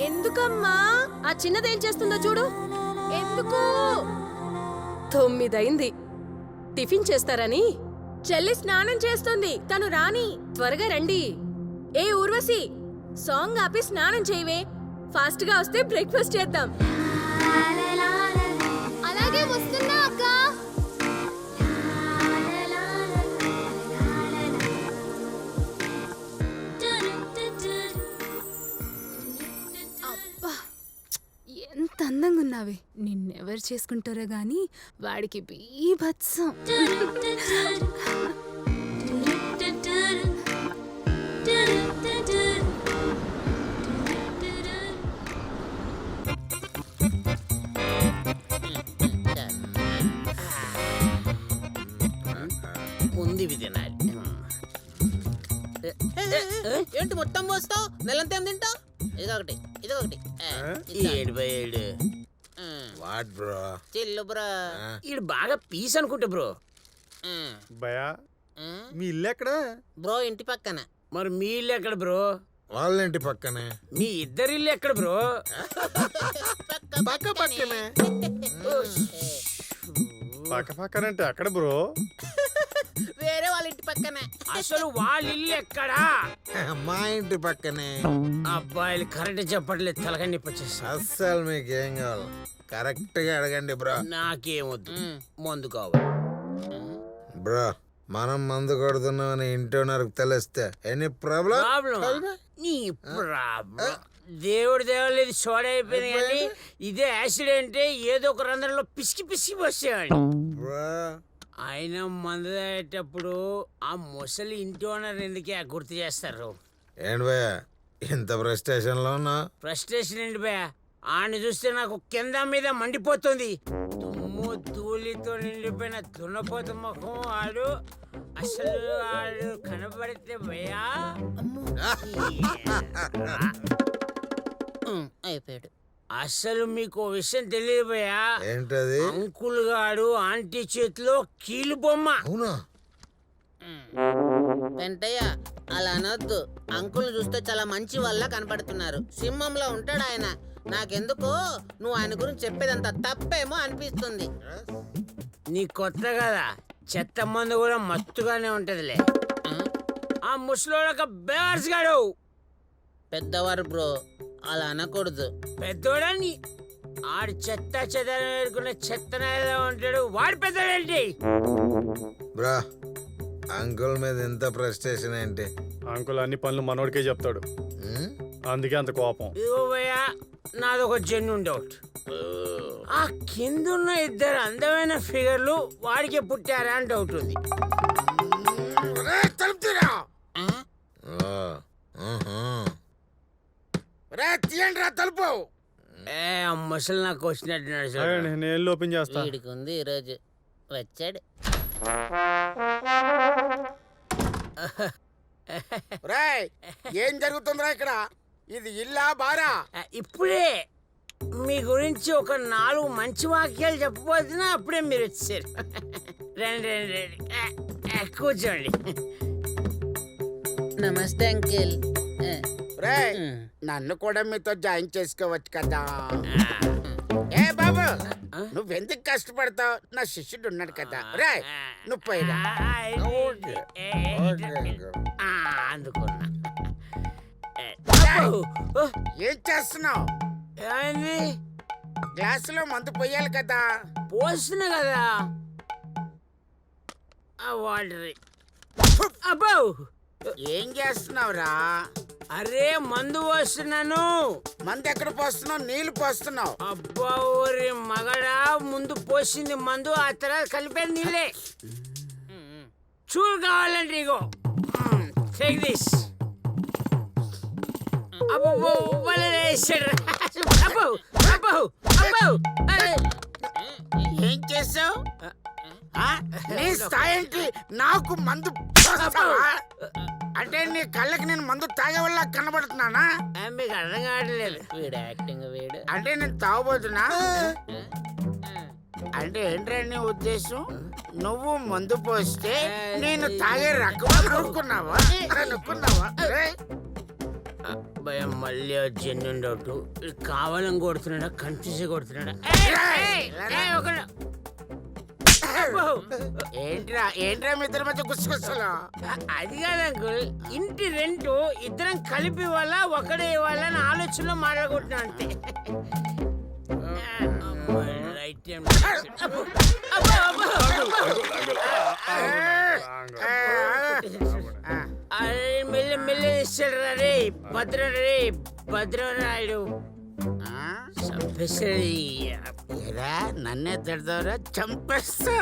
ఎందుకమ్మా? ఆ చిన్నదేం చేస్తుందో చూడు. ఎందుకు? 9 అయింది. టిఫిన్ చేస్తారని. చెల్లి స్నానం చేస్తుంది, తను రాని. త్వరగా రండి. ఏ ఊర్వశి, సాంగ్ ఆపి స్నానం చేయవే. ఫాస్ట్ గా వస్తే బ్రేక్ఫాస్ట్ చేద్దాం. అలాగే వస్తున్నా అక్క. అబ్బా, ఎంత అందంగా ఉన్నావే. నిన్నెవరు చేసుకుంటారో గాని వాడికి బీభత్సం. ముందు ఇవి తినాలి. ఏంటి మొత్తం పోస్తావు? నెలంతా ఏం తింటావు? ఇదొకటి ఇదొకటి. 7/7 వాట్ బ్రో? చిల్లు బ్రో. ఈడు బాగా పీస్ అనుకుంటా బ్రో. భయా మీ ఇల్లు ఎక్కడ? బ్రో ఇంటి పక్కన. మరి మీ ఇల్లు ఎక్కడ బ్రో? వాళ్ళ ఇంటి పక్కనే. మీ ఇద్దరి ఇల్లు ఎక్కడ బ్రో? పక్క పక్కనే. పక్క పక్కనంటే అక్కడ బ్రో. వేరే వాళ్ళ ఇంటి పక్కనే. అసలు వాళ్ళ ఇల్లు ఎక్కడా? మా ఇంటి పక్కనే. అబ్బాయిలు కరెక్ట్ చెప్పట్లేదు, తలకాయ నొప్పి వచ్చేస్తా. అస్సలు మీకు ఏం కావాలి కరెక్ట్ గా అడగండి బ్రో. నాకేమొద్దు, మందు కావాలి. బ్రో మనం మందు కొడుతున్నామని ఇంటి ఓనర్కి తెలిస్తే ఎనీ ప్రాబ్లం? నీ ప్రాబ్లం. దేవుడు దేవుడు సోడా అయిపోయింది కానీ ఇదే యాక్సిడెంట్ ఏదో ఒక రంధ్రంలో పిసికి పిసికి పోసేవాడు. బ్రో ఆయన మందు తాగేటప్పుడు ఆ ముసలి ఇంటి ఓనర్ ఎందుకే గుర్తు చేస్తారు? ఏంటి భయ ఇంత ఫ్రస్ట్రేషన్ లో ఉన్నా? ఫ్రస్ట్రేషన్ ఏంటి భయ? ఆయన చూస్తే నాకు కింద మీద మండిపోతుంది. దుమ్ము ధూళితో నిండిపోయిన దున్నపోత ముఖం ఆడు. అసలు ఆడు కనబడితే భయా అయిపోయాడు. అసలు మీకు విషయం తెలియదు భయా. ఏంటది? అంకుల్ గాడు ఆంటీ చేతిలో కీలు బొమ్మ. అవునా? వెంటయ్య అలా అనొద్దు. అంకుల్ని చూస్తే చాలా మంచి వల్ల కనపడుతున్నారు. సింహంలో ఉంటాడు ఆయన. నాకెందుకో నువ్వు ఆయన గురించి చెప్పేదంతా తప్పేమో అనిపిస్తుంది. నీ కొత్త కదా, చెత్త మందు కూడా మత్తుగానే ఉంటదిలే. ఆ ముసలోడొక బేవర్స్ గాడు. పెద్దవారు బ్రో, అలా అనకూడదు. పెద్దోడని ఆడు చెత్త చెత్త వేరుకున్న చెత్తనాయలా ఉంటాడు. వాడు పెద్దోడేంటి? బ్రా అంకుల్ మీద ఎంత ఫ్రస్ట్రేషన్ ఏంటి? అంకుల్ అన్ని పనులు మనోడికే చెప్తాడు, అందుకే అంత కోపం. ఇదిగో భయ్యా, నాదొక జెన్యూన్ డౌట్. ఆ కిందున్న ఇద్దరు అందమైన ఫిగర్లు వాడికే పుట్టారా అని డౌట్ ఉంది. తలుపు ముసలి నాకు వచ్చినట్టు నేను ఓపెన్ చేస్తా. వీడికి ఉంది ఈరోజు. వచ్చాడు. ఏం జరుగుతుందిరా ఇక్కడ? ఇది ఇల్లా బారా? ఇప్పుడే మీ గురించి ఒక 4 మంచి వాక్యాలు చెప్పబోతున్నా అప్పుడే మీరు వచ్చారు. రండి రండి రండి, కూర్చోండి. నమస్తే అంకిల్. నన్ను కూడా మీతో జాయిన్ చేసుకోవచ్చు కదా. ఏ బాబు, నువ్వెందుకు కష్టపడతావు? నా శిష్యుడు ఉన్నాడు కదా. రే నువ్వు పోయిరా. అందుకున్నా. ఏం చేస్తున్నావు? ఏమైంది? గ్లాసులో మందు పోయాలి కదా. పోస్తున్నా కదా. వాటర్. అబ్బో, ఏం చేస్తున్నావురా? అరే మందు పోస్తున్నాను. మందు ఎక్కడ పోస్తున్నావు? నీళ్లు పోస్తున్నావు. అబ్బా ఊరి మగడా, ముందు పోసింది మందు, ఆ తర్వాత కలిపేది నీళ్ళే. చూడు కావాలంటే ఇగో టేక్ దిస్. అబ్బో ఏం చేసావు? నీ స్థాయికి నాకు మందు పోస్తావా? అంటే నీ కళ్ళకి నేను మందు తాగే వల్ల కనబడుతున్నానా? మీకు అర్థం కావట్లేదు. వీడు యాక్టింగ్ వీడు. అంటే నేను తాగబోతున్నా? అంటే ఏంట్రా నీ ఉద్దేశం? నువ్వు మందు పోస్తే నేను తాగే రకం అనుకున్నావా? అబ్బాయి మళ్ళీ జెన్యున్ డౌట్ కావాలని కొడుతున్నాడా కన్ఫ్యూజ్ కొడుతున్నాడా ఏంట్రా మీ ఇద్దరి మధ్య గుసగుసలు? అది కాదు అంకుల్, ఇంటి రెంట్ ఇద్దరం కలిపి ఇవ్వాలా ఒకడే ఇవ్వాలా అని ఆలోచనలో మాట్లాడుకుంటున్నా అంతే. Right time. అరే మెల్ల మెల్ల ఇస్తాడు రే భద్రరాయుడు చంపేసాడు. ఏరా నన్నే తిడతావురా, చంపేస్తా.